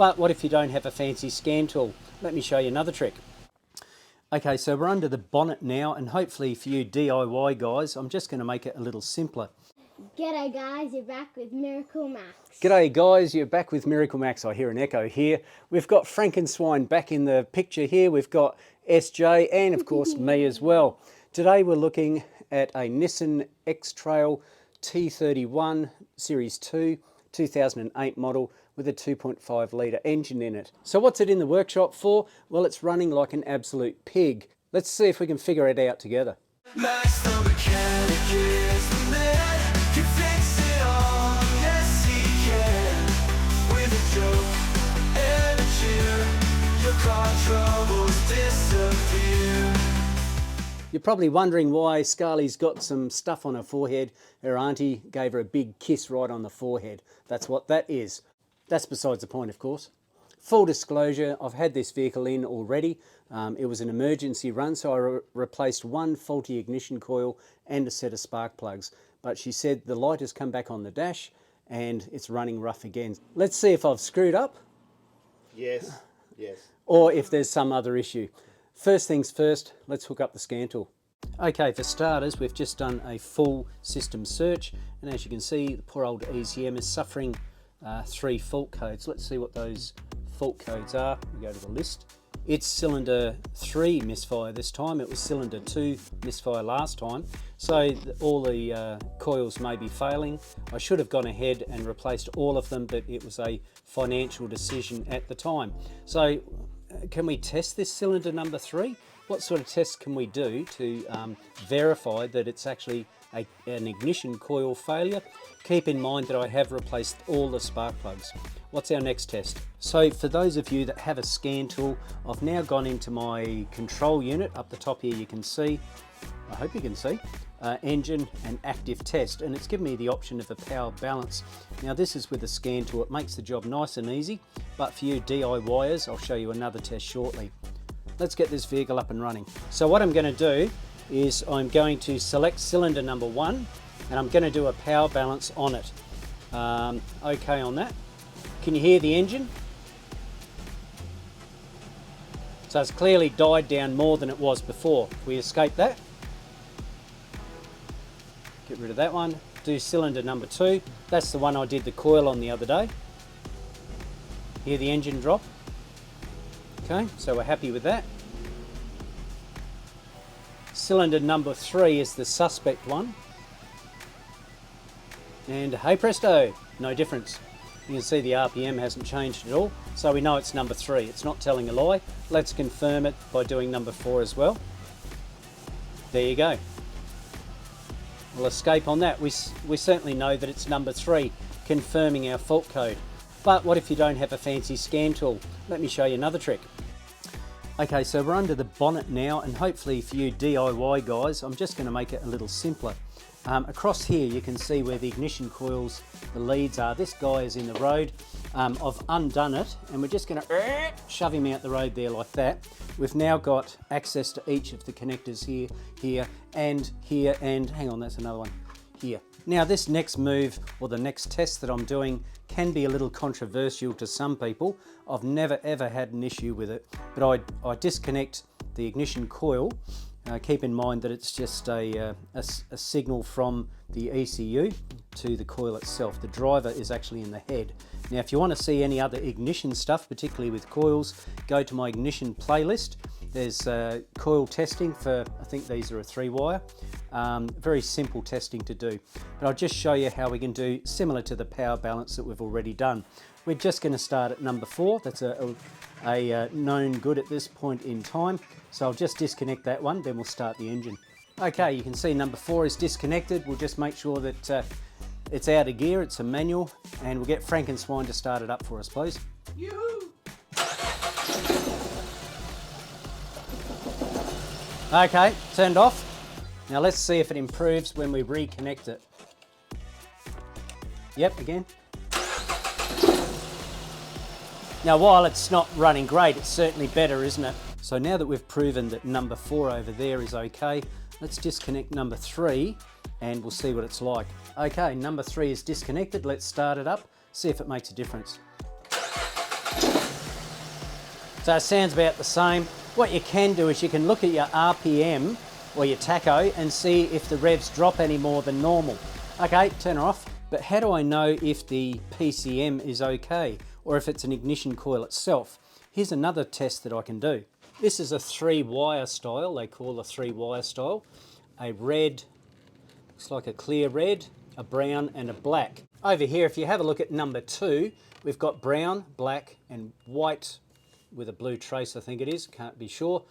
But what if you don't have a fancy scan tool? Let me show you another trick. Okay, so we're under the bonnet now, and hopefully for you DIY guys, I'm just going to make it a little simpler. G'day guys, you're back with Miracle Max. G'day guys, you're back with Miracle Max. I hear an echo here. We've got Frankenstein back in the picture here. We've got SJ and of course me as well. Today we're looking at a Nissan X-Trail T31 Series 2, 2008 model with a 2.5 litre engine in it. So what's it in the workshop for? Well, it's running like an absolute pig. Let's see if we can figure it out together. Max the mechanic is the man, can fix it all, yes he can. With a joke and a cheer, your car troubles disappear. You're probably wondering why Scarlett's got some stuff on her forehead. Her auntie gave her a big kiss right on the forehead. That's what that is. That's besides the point, of course. Full disclosure, I've had this vehicle in already. It was an emergency run, so I replaced one faulty ignition coil and a set of spark plugs. But she said the light has come back on the dash and it's running rough again. Let's see if I've screwed up. Yes, yes. Or if there's some other issue. First things first, let's hook up the scan tool. Okay, for starters, we've just done a full system search, and as you can see, the poor old ECM is suffering 3 fault codes. Let's see what those fault codes are. We go to the list. It's cylinder 3 misfire this time. It was cylinder 2 misfire last time. So all the coils may be failing. I should have gone ahead and replaced all of them, but it was a financial decision at the time. So can we test this cylinder number 3? What sort of tests can we do to verify that it's actually an ignition coil failure? Keep in mind that I have replaced all the spark plugs. What's our next test? So for those of you that have a scan tool, I've now gone into my control unit. Up the top here you can see, I hope you can see, engine and active test, and it's given me the option of a power balance. Now this is with a scan tool. It makes the job nice and easy, but for you DIYers, I'll show you another test shortly. Let's get this vehicle up and running. So what I'm going to do is I'm going to select cylinder number 1 and I'm going to do a power balance on it. Okay on that. Can you hear the engine? So it's clearly died down more than it was before. We escape that. Get rid of that one. Do cylinder number 2. That's the one I did the coil on the other day. Hear the engine drop? Okay, so we're happy with that. Cylinder number 3 is the suspect one. And hey presto, no difference. You can see the RPM hasn't changed at all, so we know it's number 3. It's not telling a lie. Let's confirm it by doing number 4 as well. There you go. We'll escape on that. We certainly know that it's number 3, confirming our fault code. But what if you don't have a fancy scan tool? Let me show you another trick. Okay, so we're under the bonnet now, and hopefully for you DIY guys, I'm just going to make it a little simpler. Across here you can see where the ignition coils, the leads are. This guy is in the road. I've undone it, and we're just going to shove him out the road there like that. We've now got access to each of the connectors here, and hang on, that's another one, here. Now this next move, or the next test that I'm doing, can be a little controversial to some people. I've never ever had an issue with it, but I disconnect the ignition coil. Keep in mind that it's just a signal from the ECU to the coil itself. The driver is actually in the head. Now if you want to see any other ignition stuff, particularly with coils, go to my ignition playlist. There's coil testing for, I think these are a 3-wire. Very simple testing to do. But I'll just show you how we can do similar to the power balance that we've already done. We're just going to start at number 4. That's a known good at this point in time. So I'll just disconnect that one, then we'll start the engine. Okay, you can see number 4 is disconnected. We'll just make sure that it's out of gear, it's a manual, and we'll get Frankenstein to start it up for us, please. Yoo-hoo! Okay, turned off. Now let's see if it improves when we reconnect it. Yep, again. Now while it's not running great, it's certainly better, isn't it? So now that we've proven that number 4 over there is okay, let's disconnect number 3 and we'll see what it's like. Okay, number 3 is disconnected. Let's start it up, see if it makes a difference. So it sounds about the same. What you can do is you can look at your RPM or your tacho and see if the revs drop any more than normal. Okay, turn her off. But how do I know if the PCM is okay or if it's an ignition coil itself? Here's another test that I can do. This is a 3-wire style, they call a 3-wire style. A red, looks like a clear red, a brown and a black. Over here, if you have a look at number 2, we've got brown, black and white with a blue trace, I think it is, can't be sure.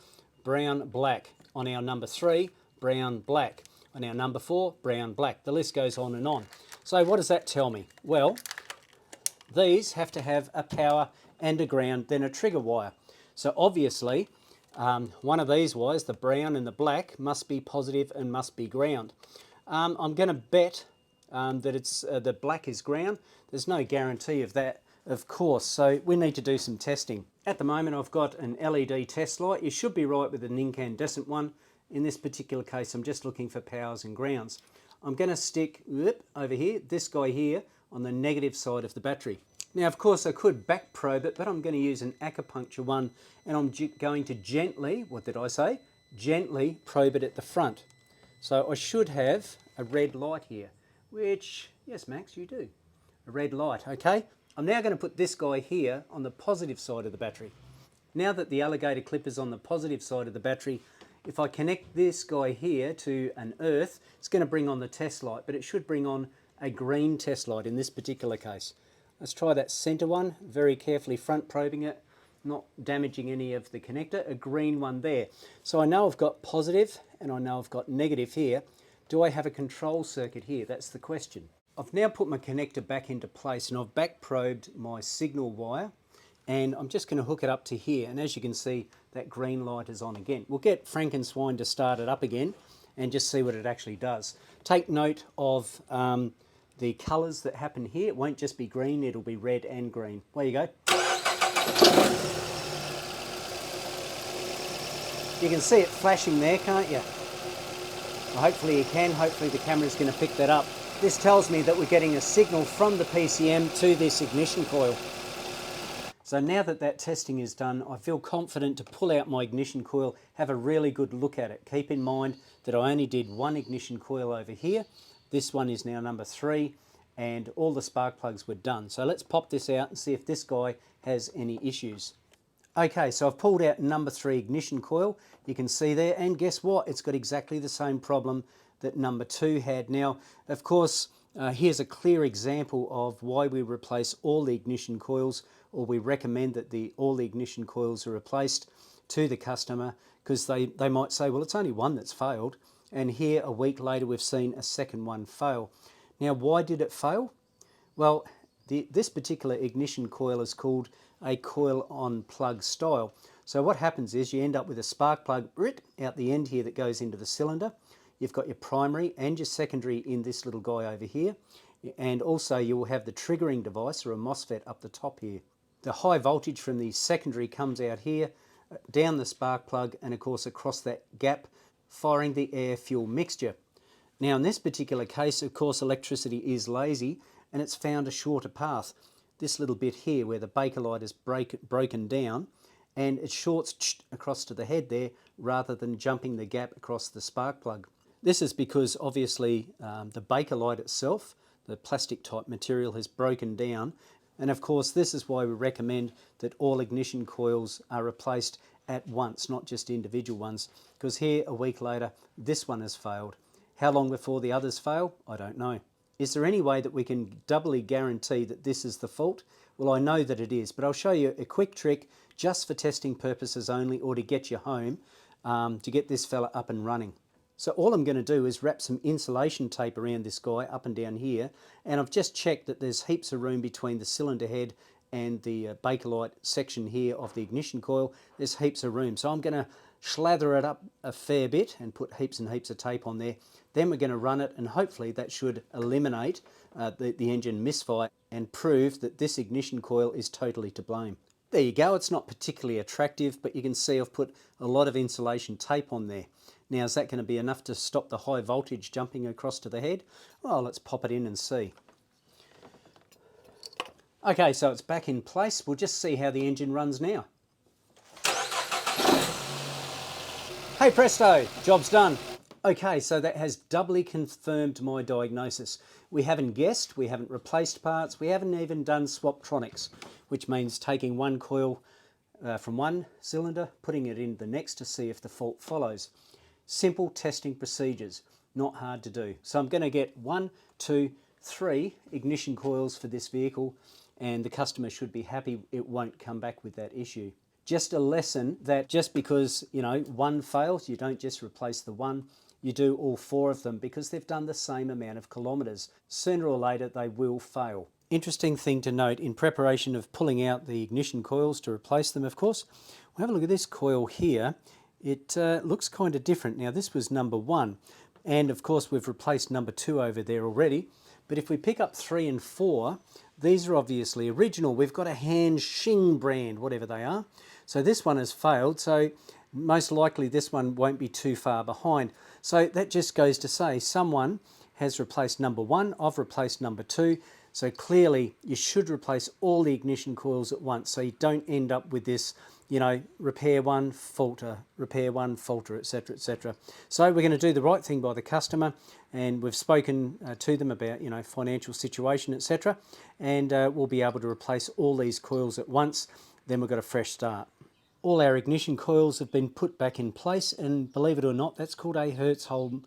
Brown, black. On our number 3, brown, black. On our number 4, brown, black. The list goes on and on. So what does that tell me? Well, these have to have a power and a ground, then a trigger wire. So obviously, one of these wires, the brown and the black, must be positive and must be ground. I'm going to bet that it's the black is ground. There's no guarantee of that, of course, so we need to do some testing. At the moment, I've got an LED test light. You should be right with an incandescent one. In this particular case, I'm just looking for powers and grounds. I'm going to stick over here, this guy here, on the negative side of the battery. Now, of course, I could back probe it, but I'm going to use an acupuncture one, and I'm going to gently, what did I say? Gently probe it at the front. So I should have a red light here, which, yes, Max, you do. A red light, okay? I'm now going to put this guy here on the positive side of the battery. Now that the alligator clip is on the positive side of the battery, if I connect this guy here to an earth, it's going to bring on the test light, but it should bring on a green test light in this particular case. Let's try that center one, very carefully front probing it, not damaging any of the connector, a green one there. So I know I've got positive and I know I've got negative here. Do I have a control circuit here? That's the question. I've now put my connector back into place and I've back probed my signal wire, and I'm just going to hook it up to here, and as you can see, that green light is on again. We'll get Frankenswine to start it up again and just see what it actually does. Take note of the colours that happen here. It won't just be green, it'll be red and green. There you go. You can see it flashing there, can't you? Well, hopefully you can. Hopefully the camera's going to pick that up. This tells me that we're getting a signal from the PCM to this ignition coil. So now that that testing is done, I feel confident to pull out my ignition coil, have a really good look at it. Keep in mind that I only did one ignition coil over here. This one is now number 3, and all the spark plugs were done. So let's pop this out and see if this guy has any issues. Okay, so I've pulled out number 3 ignition coil. You can see there, and guess what? It's got exactly the same problem that number 2 had. Now, of course, here's a clear example of why we replace all the ignition coils, or we recommend that all the ignition coils are replaced to the customer, because they might say, well, it's only one that's failed, and here a week later we've seen a second one fail. Now, why did it fail? Well, this particular ignition coil is called a coil on plug style. So what happens is you end up with a spark plug out the end here that goes into the cylinder. You've got your primary and your secondary in this little guy over here, and also you will have the triggering device, or a MOSFET, up the top here. The high voltage from the secondary comes out here, down the spark plug, and of course across that gap, firing the air-fuel mixture. Now in this particular case, of course, electricity is lazy, and it's found a shorter path. This little bit here where the Bakelite is broken down, and it shorts across to the head there rather than jumping the gap across the spark plug. This is because obviously the Bakelite itself, the plastic type material, has broken down, and of course this is why we recommend that all ignition coils are replaced at once, not just individual ones, because here a week later this one has failed. How long before the others fail? I don't know. Is there any way that we can doubly guarantee that this is the fault? Well, I know that it is, but I'll show you a quick trick just for testing purposes only, or to get you home, to get this fella up and running. So all I'm going to do is wrap some insulation tape around this guy up and down here, and I've just checked that there's heaps of room between the cylinder head and the Bakelite section here of the ignition coil. There's heaps of room, so I'm going to slather it up a fair bit and put heaps and heaps of tape on there. Then we're going to run it, and hopefully that should eliminate the engine misfire and prove that this ignition coil is totally to blame. There you go. It's not particularly attractive, but you can see I've put a lot of insulation tape on there. Now, is that going to be enough to stop the high voltage jumping across to the head? Well, let's pop it in and see. Okay, so it's back in place. We'll just see how the engine runs now. Hey presto, job's done. Okay, so that has doubly confirmed my diagnosis. We haven't guessed, we haven't replaced parts, we haven't even done swaptronics, which means taking one coil from one cylinder, putting it in the next to see if the fault follows. Simple testing procedures, not hard to do. So I'm going to get 1, 2, 3 ignition coils for this vehicle, and the customer should be happy it won't come back with that issue. Just a lesson that just because, you know, one fails, you don't just replace the one, you do all 4 of them because they've done the same amount of kilometres. Sooner or later they will fail. Interesting thing to note in preparation of pulling out the ignition coils to replace them, of course, we'll have a look at this coil here. It looks kind of different. Now this was number 1, and of course we've replaced number 2 over there already. But if we pick up 3 and 4, these are obviously original. We've got a hand Shing brand, whatever they are. So this one has failed, so most likely this one won't be too far behind. So that just goes to say someone has replaced number 1, I've replaced number 2. So clearly you should replace all the ignition coils at once so you don't end up with this, you know, repair one, falter, etc., etc. So we're going to do the right thing by the customer, and we've spoken to them about, you know, financial situation, etc. And we'll be able to replace all these coils at once. Then we've got a fresh start. All our ignition coils have been put back in place, and believe it or not, that's called a Hertzholm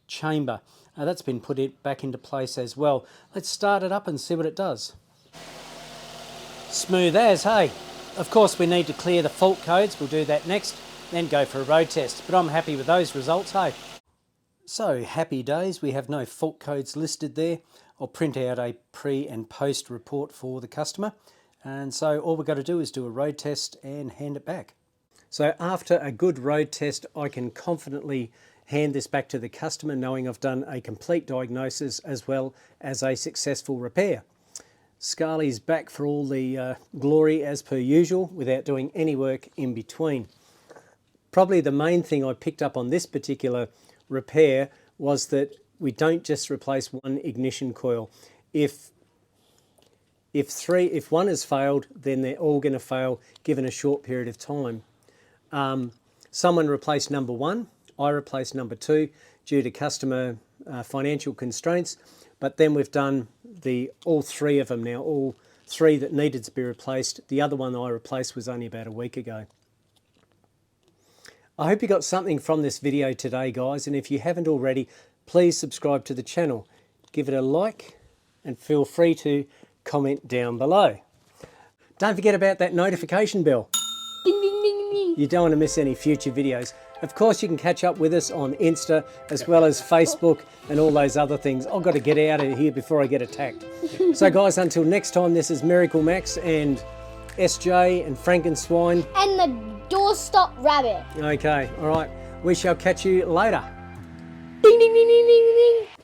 chamber. That's been put back into place as well. Let's start it up and see what it does. Smooth as, hey. Of course we need to clear the fault codes, we'll do that next, then go for a road test, but I'm happy with those results, hey. So happy days, we have no fault codes listed there. I'll print out a pre and post report for the customer. And so all we've got to do is do a road test and hand it back. So after a good road test, I can confidently hand this back to the customer knowing I've done a complete diagnosis as well as a successful repair. Scarley's back for all the glory as per usual without doing any work in between. Probably the main thing I picked up on this particular repair was that we don't just replace one ignition coil. If one has failed, then they're all going to fail given a short period of time. Someone replaced number 1, I replaced number 2 due to customer financial constraints, but then we've done all 3 of them now, all 3 that needed to be replaced. The other one I replaced was only about a week ago. I hope you got something from this video today, guys, and if you haven't already, please subscribe to the channel. Give it a like and feel free to comment down below. Don't forget about that notification bell. Ding, ding, ding, ding. You don't want to miss any future videos. Of course, you can catch up with us on Insta as well as Facebook and all those other things. I've got to get out of here before I get attacked. So guys, until next time, this is Miracle Max and SJ and Frankenswine. And the doorstop rabbit. Okay, all right. We shall catch you later. Ding, ding, ding, ding, ding, ding.